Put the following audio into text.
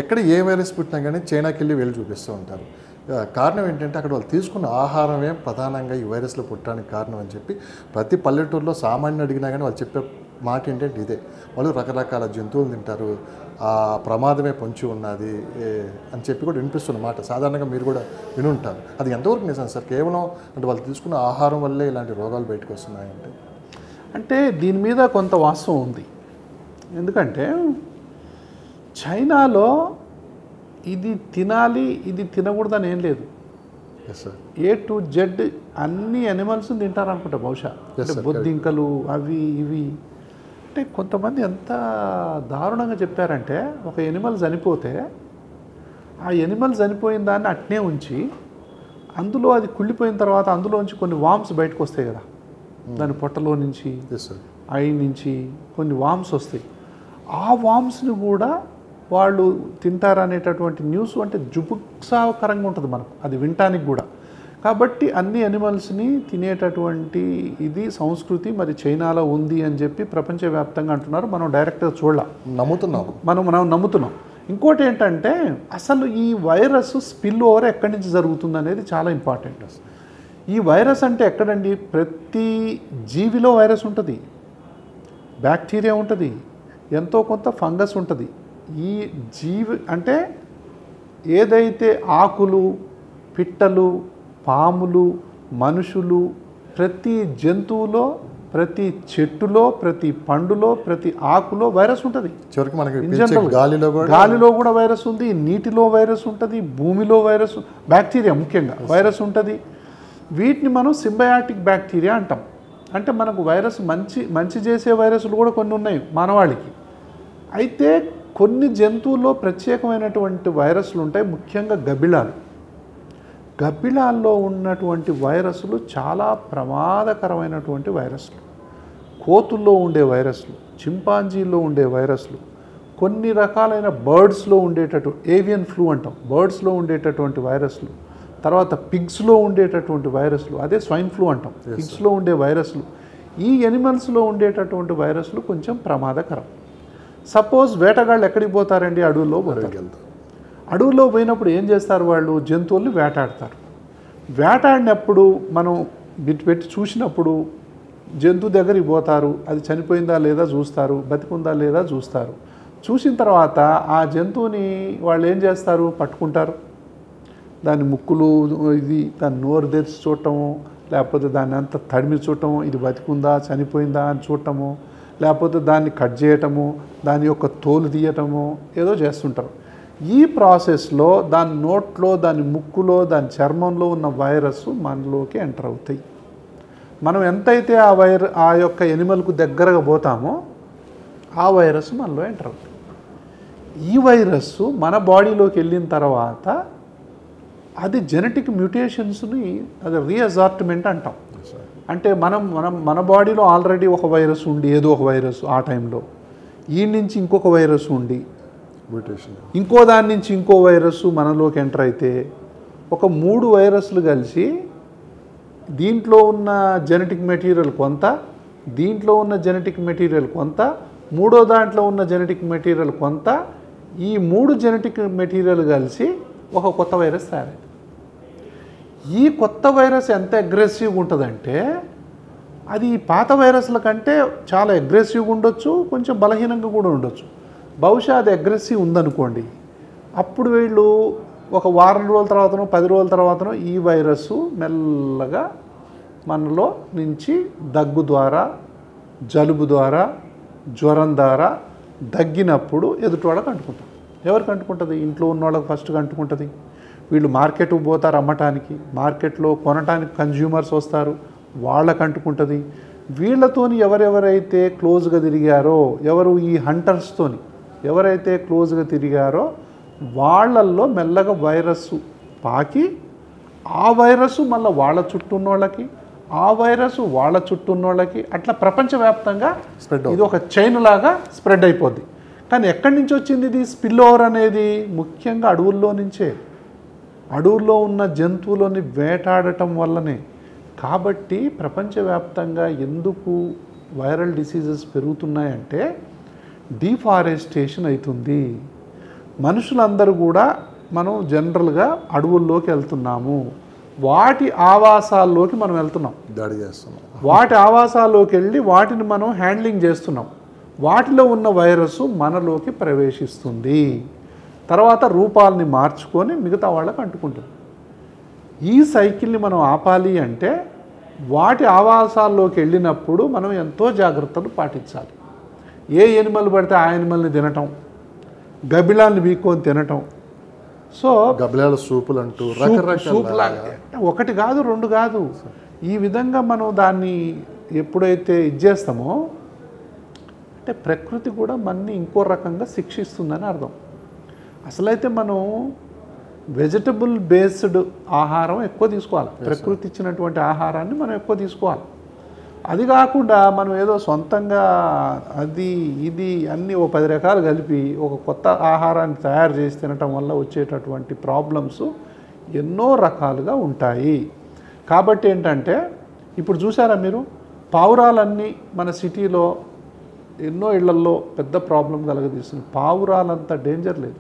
ఎక్కడ ఏ వైరస్ పుట్టినా కానీ చైనాకి వెళ్ళి వెళ్ళి చూపిస్తూ ఉంటారు. కారణం ఏంటంటే అక్కడ వాళ్ళు తీసుకున్న ఆహారమే ప్రధానంగా ఈ వైరస్లు పుట్టడానికి కారణం అని చెప్పి ప్రతి పల్లెటూరులో సామాన్యుని అడిగినా కానీ వాళ్ళు చెప్పే మాట ఏంటంటే ఇదే. వాళ్ళు రకరకాల జంతువులు తింటారు, ఆ ప్రమాదమే పొంచి ఉన్నది అని చెప్పి కూడా వినిపిస్తున్న మాట సాధారణంగా మీరు కూడా వినుంటారు. అది ఎంతవరకు నిజం సార్? కేవలం అంటే వాళ్ళు తీసుకున్న ఆహారం వల్లే ఇలాంటి రోగాలు బయటకు వస్తున్నాయంటే? అంటే దీని మీద కొంత వాస్తవం ఉంది. ఎందుకంటే చైనాలో ఇది తినాలి ఇది తినకూడదని ఏం లేదు. ఏ టు జెడ్ అన్ని అనిమల్స్ తింటారు అనుకుంటా బహుశా. అంటే బొద్దింకలు అవి ఇవి. అంటే కొంతమంది ఎంత దారుణంగా చెప్పారంటే ఒక ఎనిమల్ చనిపోతే ఆ ఎనిమల్ చనిపోయిన దాన్ని అట్నే ఉంచి అందులో అది కుళ్ళిపోయిన తర్వాత అందులోంచి కొన్ని వామ్స్ బయటకు వస్తాయి కదా, దాని పొట్టలో నుంచి ఐ నుంచి కొన్ని వామ్స్ వస్తాయి. ఆ వామ్స్ని కూడా వాళ్ళు తింటారనేటటువంటి న్యూస్ అంటే జుగుప్సాకరంగా ఉంటుంది మనకు అది వినటానికి కూడా. కాబట్టి అన్ని అనిమల్స్ని తినేటటువంటి ఇది సంస్కృతి మరి చైనాలో ఉంది అని చెప్పి ప్రపంచవ్యాప్తంగా అంటున్నారు. మనం డైరెక్ట్గా మనం నమ్ముతున్నాం. ఇంకోటి ఏంటంటే అసలు ఈ వైరస్ స్పిల్ ఓవర్ ఎక్కడి నుంచి జరుగుతుంది అనేది చాలా ఇంపార్టెంట్. ఈ వైరస్ అంటే ఎక్కడండి? ప్రతి జీవిలో వైరస్ ఉంటుంది, బ్యాక్టీరియా ఉంటుంది, ఎంతో కొంత ఫంగస్ ఉంటుంది. ఈ జీవి అంటే ఏదైతే ఆకులు, పిట్టలు, పాములు, మనుషులు, ప్రతి జంతువులో, ప్రతి చెట్టులో, ప్రతి పండులో, ప్రతి ఆకులో వైరస్ ఉంటుంది. గాలిలో కూడా వైరస్ ఉంది, నీటిలో వైరస్ ఉంటుంది, భూమిలో వైరస్, బ్యాక్టీరియా ముఖ్యంగా వైరస్ ఉంటుంది. వీటిని మనం సింబయాటిక్ బ్యాక్టీరియా అంటాం. అంటే మనకు వైరస్ మంచి చేసే వైరస్లు కూడా కొన్ని ఉన్నాయి మానవాళికి. అయితే కొన్ని జంతువుల్లో ప్రత్యేకమైనటువంటి వైరస్లు ఉంటాయి, ముఖ్యంగా గబ్బిలాల్లో ఉన్నటువంటి వైరస్లు చాలా ప్రమాదకరమైనటువంటి వైరస్లు. కోతుల్లో ఉండే వైరస్లు, చింపాంజీల్లో ఉండే వైరస్లు, కొన్ని రకాలైన బర్డ్స్లో ఏవియన్ ఫ్లూ అంటాం, బర్డ్స్లో ఉండేటటువంటి వైరస్లు, తర్వాత పిగ్స్లో ఉండేటటువంటి వైరస్లు, అదే స్వైన్ ఫ్లూ అంటాం, పిగ్స్లో ఉండే వైరస్లు. ఈ ఎనిమల్స్లో ఉండేటటువంటి వైరస్లు కొంచెం ప్రమాదకరం. సపోజ్ వేటగాళ్ళు ఎక్కడికి పోతారండి? అడవుల్లో పోతారు. అడవుల్లో పోయినప్పుడు ఏం చేస్తారు? వాళ్ళు జంతువుల్ని వేటాడతారు. వేటాడినప్పుడు మనం పెట్టి చూసినప్పుడు జంతువు దగ్గరికి పోతారు, అది చనిపోయిందా లేదా చూస్తారు, బతికుందా లేదా చూస్తారు. చూసిన తర్వాత ఆ జంతువుని వాళ్ళు ఏం చేస్తారు? పట్టుకుంటారు. దాని ముక్కులు దాని నోరు తెరిచి చూడటము, లేకపోతే దాన్ని అంతా తడిమి చూడటము, ఇది బతికుందా చనిపోయిందా అని చూడటము, లేకపోతే దాన్ని కట్ చేయటము, దాని యొక్క తోలు తీయటము, ఏదో చేస్తుంటారు. ఈ ప్రాసెస్లో దాని నోట్లో, దాని ముక్కులో, దాని చర్మంలో ఉన్న వైరస్ మనలోకి ఎంటర్ అవుతాయి. మనం ఎంతైతే ఆ యొక్క ఎనిమల్కు దగ్గరగా పోతామో ఆ వైరస్ మనలో ఎంటర్ అవుతుంది. ఈ వైరస్ మన బాడీలోకి వెళ్ళిన తర్వాత అది జెనెటిక్ మ్యూటేషన్స్ని అది రీఅజార్ట్మెంట్ అంటాం. అంటే మన బాడీలో ఆల్రెడీ ఒక వైరస్ ఉండి, ఏదో ఒక వైరస్ ఆ టైంలో ఈ నుంచి ఇంకొక వైరస్ ఉండి మ్యూటేషన్, ఇంకో దాని నుంచి ఇంకో వైరస్ మనలోకి ఎంటర్ అయితే ఒక 3 వైరస్లు కలిసి దీంట్లో ఉన్న జెనెటిక్ మెటీరియల్ కొంత, దీంట్లో ఉన్న జెనెటిక్ మెటీరియల్ కొంత, మూడో దాంట్లో ఉన్న జెనెటిక్ మెటీరియల్ కొంత, ఈ 3 జెనెటిక్ మెటీరియల్ కలిసి ఒక కొత్త వైరస్ తయారైంది. ఈ కొత్త వైరస్ ఎంత అగ్రెసివ్గా ఉంటుందంటే అది పాత వైరస్ల కంటే చాలా అగ్రెసివ్గా ఉండొచ్చు, కొంచెం బలహీనంగా కూడా ఉండొచ్చు. బహుశా అది అగ్రెసివ్ ఉందనుకోండి, అప్పుడు వీళ్ళు ఒక వారం రోజుల తర్వాతనో 10 రోజుల తర్వాతనో ఈ వైరస్ మెల్లగా మనలో నుంచి దగ్గు ద్వారా, జలుబు ద్వారా, జ్వరం ద్వారా దగ్గినప్పుడు ఎదుటివాళ్ళకి అంటుకుంటాం. ఎవరికి అంటుకుంటుంది? ఇంట్లో ఉన్న వాళ్ళకి ఫస్ట్గా అంటుకుంటుంది. వీళ్ళు మార్కెట్కి పోతారు అమ్మటానికి, మార్కెట్లో కొనటానికి కన్జ్యూమర్స్ వస్తారు, వాళ్ళకు అంటుకుంటుంది. వీళ్ళతోని ఎవరెవరైతే క్లోజ్గా తిరిగారో, ఈ హంటర్స్తోని ఎవరైతే క్లోజ్గా తిరిగారో వాళ్ళల్లో మెల్లగా వైరస్ పాకి ఆ వైరస్ మళ్ళీ వాళ్ళ చుట్టూ ఉన్నోళ్ళకి, ఆ వైరస్ వాళ్ళ చుట్టూ ఉన్నోళ్ళకి, అట్లా ప్రపంచవ్యాప్తంగా ఇది ఒక చైన్ లాగా స్ప్రెడ్ అయిపోద్ది. కానీ ఎక్కడి నుంచి వచ్చింది ఇది స్పిల్ ఓవర్ అనేది? ముఖ్యంగా అడవుల్లో నుంచే, అడవుల్లో ఉన్న జంతువులని వేటాడటం వల్లనే. కాబట్టి ప్రపంచవ్యాప్తంగా ఎందుకు వైరల్ డిసీజెస్ పెరుగుతున్నాయంటే డిఫారెస్టేషన్ అవుతుంది. మనుషులందరూ కూడా మనం జనరల్గా అడవుల్లోకి వెళ్తున్నాము, వాటి ఆవాసాల్లోకి మనం వెళ్తున్నాం, దాడి చేస్తున్నాం. వాటి ఆవాసాల్లోకి వెళ్ళి వాటిని మనం హ్యాండ్లింగ్ చేస్తున్నాం. వాటిలో ఉన్న వైరస్ మనలోకి ప్రవేశిస్తుంది, తర్వాత రూపాలని మార్చుకొని మిగతా వాళ్ళకి అంటుకుంటుంది. ఈ సైకిల్ని మనం ఆపాలి అంటే వాటి ఆవాసాల్లోకి వెళ్ళినప్పుడు మనం ఎంతో జాగ్రత్తలు పాటించాలి. ఏ ఎనిమల్ పడితే ఆ ఎనిమల్ని తినటం, గబిలాన్ని వీక్కొని తినటం, సో గబ్బిలాల సూపులు అంటూ సూపులాగా ఒకటి కాదు రెండు కాదు, ఈ విధంగా మనం దాన్ని ఎప్పుడైతే ఇచ్చేస్తామో అంటే ప్రకృతి కూడా మనని ఇంకో రకంగా శిక్షిస్తుందని అర్థం. అసలైతే మనం వెజిటబుల్ బేస్డ్ ఆహారం ఎక్కువ తీసుకోవాలి, ప్రకృతి ఇచ్చినటువంటి ఆహారాన్ని మనం ఎక్కువ తీసుకోవాలి. అది కాకుండా మనం ఏదో సొంతంగా అది ఇది అన్నీ ఓ 10 రకాలు కలిపి ఒక కొత్త ఆహారాన్ని తయారు చేసి తినటం వల్ల వచ్చేటటువంటి ప్రాబ్లమ్స్ ఎన్నో రకాలుగా ఉంటాయి. కాబట్టి ఏంటంటే ఇప్పుడు చూసారా మీరు, పావురాలన్నీ మన సిటీలో ఎన్నో ఇళ్లల్లో పెద్ద ప్రాబ్లం కలగదీస్తుంది. పావురాలంత డేంజర్ లేదు.